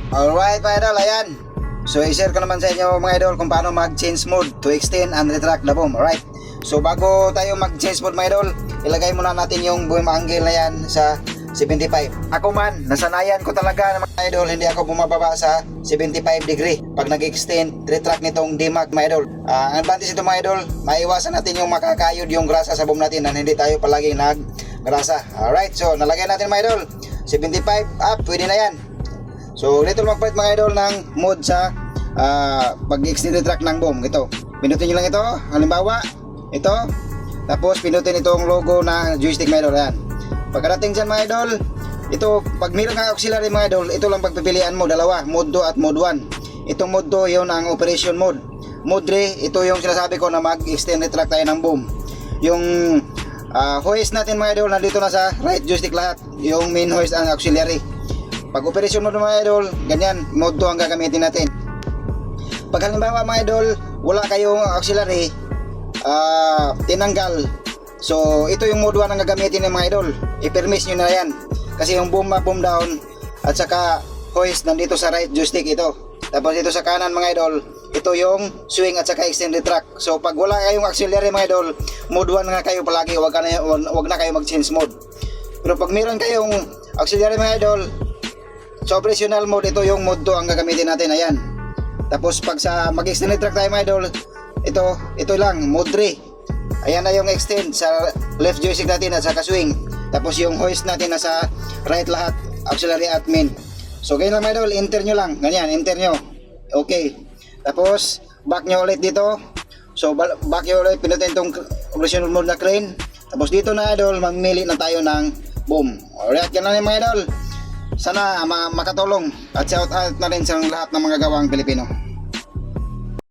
Alright mga idol, ayan. So i-share ko naman sa inyo mga idol kung paano mag-change mode to extend and retract the boom. Alright. So bago tayo mag-change mode mga idol, ilagay muna natin yung boom angle na yan sa 75. Ako man, nasanayan ko talaga mga idol, hindi ako bumababa sa 75 degree pag nag-extend, retract nitong DMAG mga idol. Ang advantage nito mga idol, maiwasan natin yung makakayod yung grasa sa boom natin na hindi tayo palaging nag-grasa. Alright, so nalagay natin mga idol, 75 up, pwede na yan. So dito magpalit mga idol ng mode sa pag-extend retract ng boom. Ito, pinutin nyo lang ito, halimbawa ito, tapos pinutin itong logo na joystick mga idol. Ayan. Pagkarating dyan mga idol, ito, pag meron kang auxiliary mga idol, ito lang pagpipilian mo, dalawa, mode 2 at mode 1. Itong mode 2, yun ang operation mode. Mode 3, ito yung sinasabi ko na mag-extend retract tayo ng boom. Yung hoist natin mga idol, nandito na sa right joystick lahat. Yung main hoist ang auxiliary. Pag operation mode mga idol, ganyan, mode 2 ang gagamitin natin. Pag halimbawa mga idol, wala kayong auxiliary, tinanggal. So ito yung mode 1 ang gagamitin ng mga idol. I-permiss nyo na yan. Kasi yung boom up, boom down, at saka hoist nandito sa right joystick ito. Tapos ito sa kanan mga idol, ito yung swing at saka extend retract. So pag wala kayong auxiliary mga idol, mode 1 nga kayo palagi, wag na kayo mag-change mode. Pero pag meron kayong auxiliary mga idol, sa operational mode, ito yung mode 2 ang gagamitin natin. Ayan. Tapos pag sa mag-extend retract tayo mga idol, ito lang, mode 3. Ayan na yung extend sa left joystick natin at saka swing. Tapos yung hoist natin nasa right lahat, auxiliary at main. So ganyan lang mga idol, enter nyo lang. Ganyan, enter nyo. Okay. Tapos back nyo ulit dito. So back nyo ulit, pinutin itong operational mode na crane. Tapos dito na idol, mamili na tayo ng boom. Alright, yan lang yung mga idol. Sana makatulong at shout out na rin sa lahat ng mga gawang Pilipino.